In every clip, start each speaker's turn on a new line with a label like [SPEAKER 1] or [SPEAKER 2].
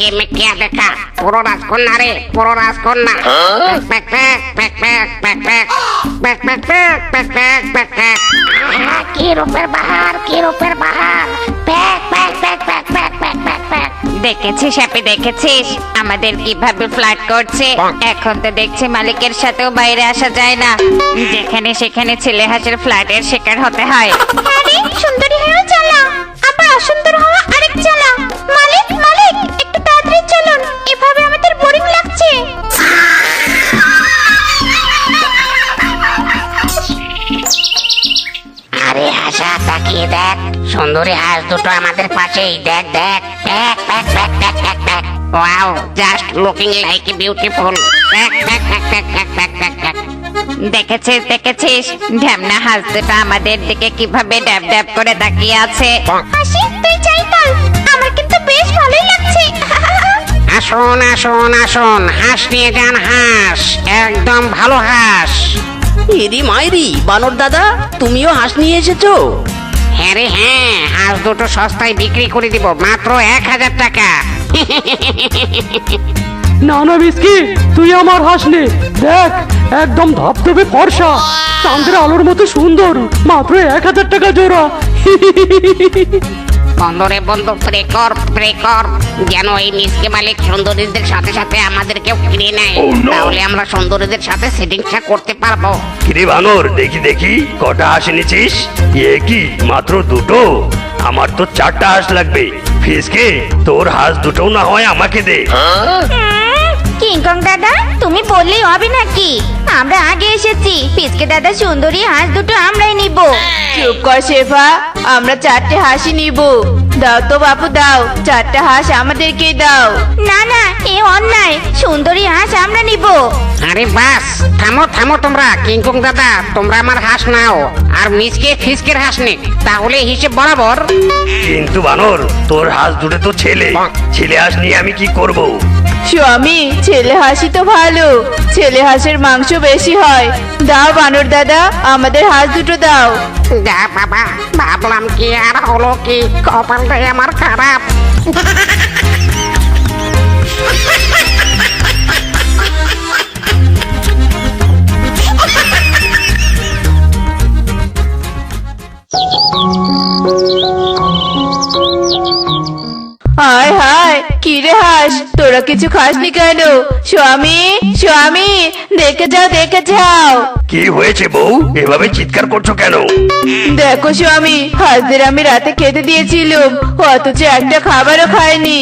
[SPEAKER 1] এ মে क्या देखा পুরো রাজকন্যা রে পুরো রাজকন্যা প্যাক প্যাক প্যাক প্যাক প্যাক প্যাক প্যাক প্যাক প্যাক প্যাক প্যাক প্যাক কি রূপের বাহার প্যাক প্যাক প্যাক প্যাক প্যাক প্যাক প্যাক প্যাক।
[SPEAKER 2] দেখেছিস হ্যাপি, দেখেছিস আমাদের কিভাবে ফ্লার্ট করছে। এখন তো দেখছি মালিকের সাথেও বাইরে আসা যায় না, যেখানে সেখানে ছেলে হাঁসের ফ্ল্যাটের শিকার হতে হয়।
[SPEAKER 3] আরে সুন্দরী হয়েও চালা, আবার অসুন্দর হওয়া আরেক চালা। মালিক মালিক একটু তাড়াতাড়ি চলুন, এভাবে আমাদের বোরিং লাগছে।
[SPEAKER 1] আরে হাসা তাকিয়ে দেখ, সুন্দরী হাঁস দুটো আমাদের পাশেই, দেখ দেখ প্যাক প্যাক প্যাক প্যাক প্যাক pack. Wow, just looking like beautiful. Pack প্যাক প্যাক প্যাক প্যাক প্যাক প্যাক প্যাক।
[SPEAKER 2] দেখেছিস দেখেছিস ঢ্যামনা হাঁস দুটো আমাদের দিকে কিভাবে ড্যাব ড্যাব করে তাকিয়ে আছে।
[SPEAKER 3] হাসি তুই যাই বল, আমার কিন্তু বেশ ভালোই লাগছে।
[SPEAKER 1] আসুন আসুন আসুন, হাঁস নিয়ে যান, হাঁস একদম ভালো হাঁস।
[SPEAKER 4] এরি মাইরি বানর দাদা, তুমিও হাঁস নিয়ে এসেছো?
[SPEAKER 1] হ্যাঁ রে হ্যাঁ, হাঁস দুটো সস্তায় বিক্রি করে দিব, মাত্র 1000 টাকা।
[SPEAKER 5] না না মিসকি, তুই আমার হাঁস নে। দেখ একদম ধবধবে ফর্সা, চাঁদের আলোর মতো সুন্দর, মাত্র 1000 টাকা জোড়া।
[SPEAKER 1] বন্ধরে বন্ধু প্রে কর, যেন এই মিসকে মালিক সুন্দরীদের সাথে সাথে আমাদেরকেও কিনে নেয়, তাহলে আমরা সুন্দরীদের সাথে সেটিংসটা করতে পারবো।
[SPEAKER 6] কিরে বানর, দেখি দেখি কটা হাঁস এনেছিস? এ কি মাত্র দুটো? আমার তো 4টা হাঁস লাগবে। ফিসকে তোর হাঁস দুটো না হয় আমাকে দে।
[SPEAKER 3] কিংকং দাদা, তুমি বললেই হবে নাকি? আমরা আগে এসেছি, পিসকে দাদা সুন্দরী হাঁস দুটো আমরাই নিব।
[SPEAKER 7] চুপ কর শেফা, আমরা 4টে হাঁসই নিব। দাও তো বাপু দাও, 4টে হাঁস আমাদেরকেই দাও।
[SPEAKER 3] না না, এ অন্যায়, সুন্দরী হাঁস আমরা নিব।
[SPEAKER 1] আরে বাস, থামো থামো তোমরা। কিংকং দাদা, তোমরা আমার হাঁস নাও, আর মিসকে ফিসকের হাঁস নে, তাহলে হিসেব বরাবর।
[SPEAKER 6] কিন্তু বানর, তোর হাঁস দুটো তো ছেলে হাঁস নিয়ে আমি কি করব?
[SPEAKER 7] স্বামী, ছেলে হাঁসই তো ভালো, ছেলে হাঁসের মাংস বেশি হয়। দাও বানর দাদা, আমাদের হাঁস দুটো দাও।
[SPEAKER 1] যা বাবা, ভাবলাম কি আর হলো কি, কপালটাই আমার খারাপ।
[SPEAKER 7] হায় হায়, কি রে হাঁস, তোরা কিছু খাসনি কেন? স্বামী স্বামী, দেখে যাও দেখে যাও।
[SPEAKER 6] কি হয়েছে বউ, এভাবে চিৎকার করছো কেন?
[SPEAKER 7] দেখো স্বামী, হাঁসদের আমি রাতে খেতে দিয়েছিলাম, অথচ একটা খাবারও খায়নি।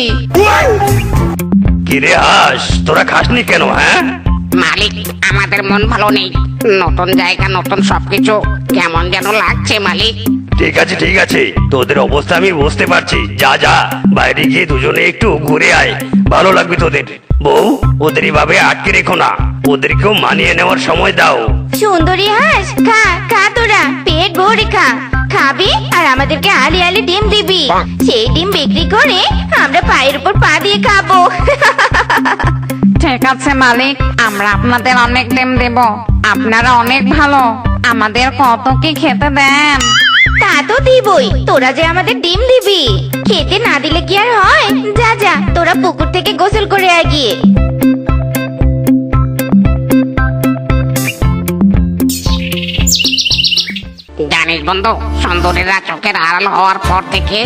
[SPEAKER 6] কিরে হাঁস, তোরা খাসনি কেন? হ্যাঁ
[SPEAKER 1] মালিক, আমাদের মন ভালো নেই, নতুন জায়গা নতুন সবকিছু, কেমন যেন লাগছে মালিক।
[SPEAKER 6] ঠিক আছে, তোদের অবস্থা আমি বুঝতে পারছি। যা যা, বাইরে গিয়ে দুজনে একটু ঘুরে আয়, ভালো লাগবে তোদের। বউ, ওদের এভাবে আটকে রেখো না, ওদেরকেও মানিয়ে নেওয়ার সময় দাও।
[SPEAKER 3] সুন্দরী হাঁস খা খা, তোরা পেট ভরে খা। খাবি আর আমাদেরকে আলি আলি ডিম দিবি, সেই ডিম বিক্রি করে আমরা পায়ের উপর পা দিয়ে খাবো।
[SPEAKER 2] ঠিক আছে মালিক, আমরা আপনাদের অনেক ডিম দেব, আপনারা অনেক ভালো, আমাদের কত কি খেতে দেন।
[SPEAKER 3] তা তো দিবই, তোরা যে আমাদের ডিম দিবি, খেতে না দিলে কি আর হয়? যা যা, তোরা পুকুর থেকে গোসল করে আয় গিয়ে।
[SPEAKER 1] জানিস বন্ধু, সুন্দরীরা চোখের আড়াল হওয়ার পর থেকে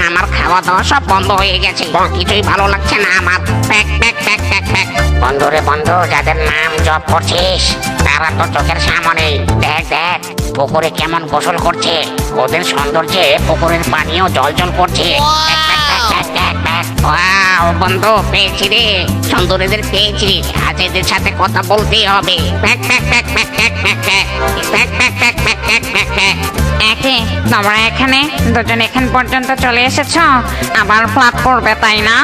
[SPEAKER 1] আমার খাওয়া দাওয়া সব বন্ধ হয়ে গেছে, কিছুই ভালো লাগছে না আমার। প্যাক প্যাক প্যাক প্যাক প্যাক। বন্ধুরে বন্ধু, যাদের নাম জপ করছিস তারা তো চোখের সামনে, দেখ দেখ পুকুরে কেমন গোসল করছে, ওদের সৌন্দর্যে পুকুরের পানিও জল জল করছে। প্যাক, প্যাক, প্যাক, প্যাক, প্যাক, প্যাক। ওয়াও বন্ধু, পেয়েছি রে, সুন্দরীদের পেয়েছি, আজ এদের সাথে কথা বলতেই হবে। প্যাক প্যাক প্যাক প্যাক প্যাক প্যাক প্যাক প্যাক প্যাক প্যাক প্যাক প্যাক প্যাক প্যাক।
[SPEAKER 2] একে তোমরা এখানে দুজন এখান পর্যন্ত চলে এসেছো, আবার ফ্ল্যাট করবে তাই না?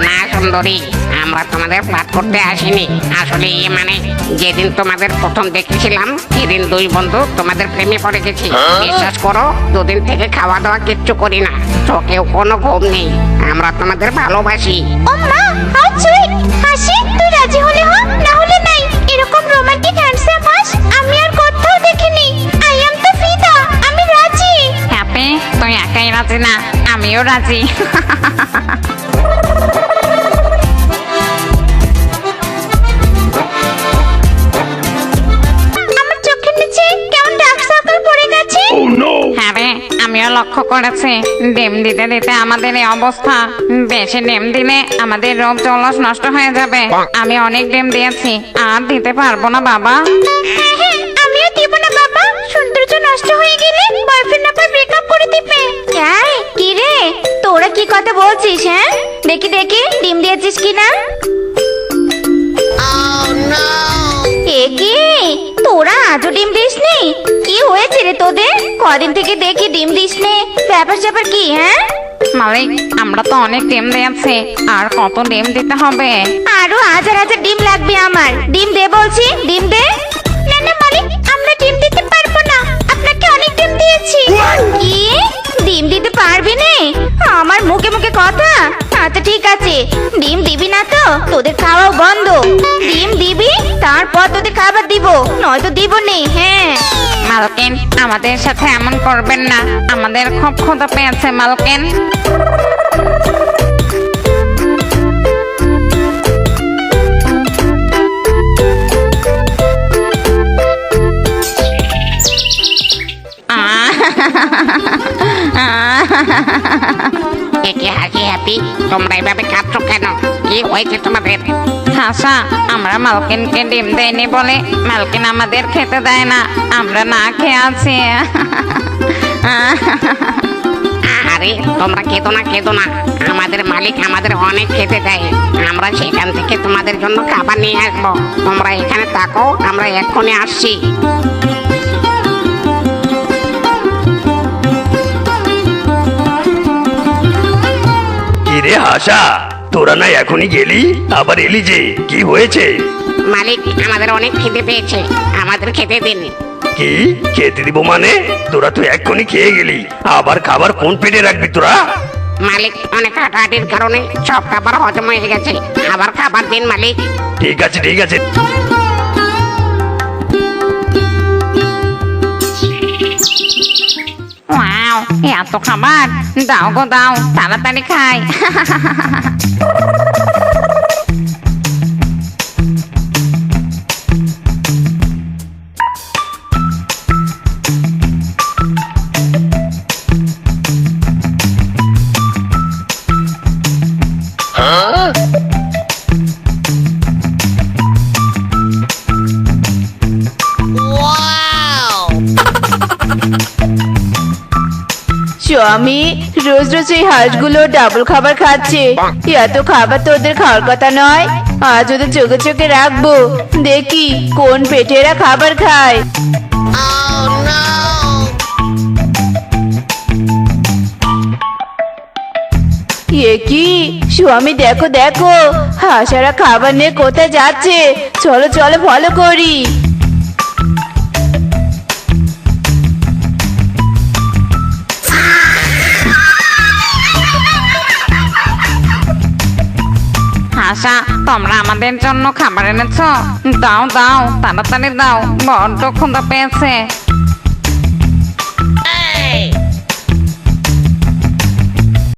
[SPEAKER 1] না সুন্দরী, আমরা তোমাদের ফ্ল্যাট করতে আসিনি, আসলে মানে যেদিন তোমাদের প্রথম দেখেছিলাম সেদিন দুই বন্ধু তোমাদের প্রেমে পড়ে গেছি। বিশ্বাস করো, দুদিন থেকে খাওয়া দাওয়া কিচ্ছু করি না, চোখেও কোনো ঘুম নেই, আমরা তোমাদের ভালোবাসি।
[SPEAKER 3] ও মা, হাউ সুইট। হাসি, তুই রাজি হলে হ, না হলে নাই। এরকম রোমান্টিক হ্যান্ডসাম হাঁস আমি আর কোথাও দেখিনি। আই এম তো ফিদা, আমি রাজি।
[SPEAKER 2] হ্যাপি, তুই একাই রাজি না, আমিও রাজি। পড়েছে। ডিম দিতে দিতে আমাদের এই অবস্থা। বেশি ডিম দিলে আমাদের রোগ জলস নষ্ট হয়ে যাবে। আমি অনেক ডিম দিয়েছি, আর দিতে পারবো না বাবা।
[SPEAKER 3] হ্যাঁ হ্যাঁ, আমিও দিব না বাবা। সৌন্দর্য নষ্ট হয়ে গেলে বয়ফ্রেন্ড আবার ব্রেকআপ করে দিবে। এই কি রে, তোরা কি কথা বলছিস? হ্যাঁ, দেখি দেখি ডিম দিয়েছিস কিনা। এ কি, তোরা আজও ডিম দিসনি? কি হয়েছে রে তোদের? কদিন থেকে দেখি ডিম দিসনি, ব্যাপার স্যাপার কি? হ্যাঁ,
[SPEAKER 2] মালিক, আমরা তো অনেক ডিম দিয়েছি, আর কত ডিম দিতে হবে?
[SPEAKER 3] আরো হাজার হাজার ডিম লাগবে আমার। ডিম দে বলছি, ডিম দে। না না মালিক, আমরা ডিম দিতে পারবো না, আপনাকে অনেক ডিম দিয়েছি। কি, ডিম দিতে পারবি না? আমার মুখে মুখে কথা। আচ্ছা ঠিক আছে, ডিম দিবি না তো তোদের খাওয়াও বন্ধ। ডিম দিবি, তারপর তোদের খাবার দিব, নয়তো দিব নে। হ্যাঁ,
[SPEAKER 2] মালকিন, আমাদের সাথে এমন করবেন না, আমাদের খুব ক্ষুধা পেয়েছে মালকিন।
[SPEAKER 1] একে হাসি হ্যাপি, তোমরা এভাবে কাঁদছো কেন? কি হয়েছে তোমাদের?
[SPEAKER 2] হাসা, আমরা মালকিনকে ডিম দেয়নি বলে মালকিন আমাদের খেতে দেয় না, আমরা না খেয়ে আছি।
[SPEAKER 1] আরে তোমরা কেঁদো না কেঁদো না, আমাদের মালিক আমাদের অনেক খেতে দেয়। আমরা সেখান থেকে তোমাদের জন্য খাবার নিয়ে আসবো। তোমরা এখানে থাকো, আমরা এক্ষুনি আসছি।
[SPEAKER 6] কিরে হাসা, তোরা না এখনই গেলি, আবার এলি যে? কি হয়েছে?
[SPEAKER 1] মালিক, আমাদের অনেক খিদে পেয়েছে, আমাদের খেতে দিন।
[SPEAKER 6] কি খেতে দিব মানে? তোরা তো এক্ষুনি খেয়ে গেলি, আবার খাবার কোন পেটে রাখবি তোরা?
[SPEAKER 1] মালিক, অনেক হাঁটাহাঁটির কারণে সব খাবার হজম হয়ে গেছে, আবার খাবার দিন মালিক।
[SPEAKER 6] ঠিক আছে ঠিক আছে।
[SPEAKER 2] ওয়াও, এত খাবার! দাও গো দাও, তাড়াতাড়ি খাই।
[SPEAKER 7] স্বামী রোজ রোজ এই হাঁসগুলো ডাবল খাবার খাচ্ছে। এত খাবার তো ওদের খাওয়ার কথা নয়। আজ ওদের চোখে চোখে রাখবো, দেখি কোন পেটে এরা খাবার খায়। এ কি স্বামী, দেখো দেখো, হাঁসারা খাবার নিয়ে কোথায় যাচ্ছে। চলো চলো, ফলো করি।
[SPEAKER 2] হাসা, তোমরা আমাদের জন্য খাবার এনেছো? দাও দাও, তাড়াতাড়ি দাও, বড্ড ক্ষুধা পেয়েছে।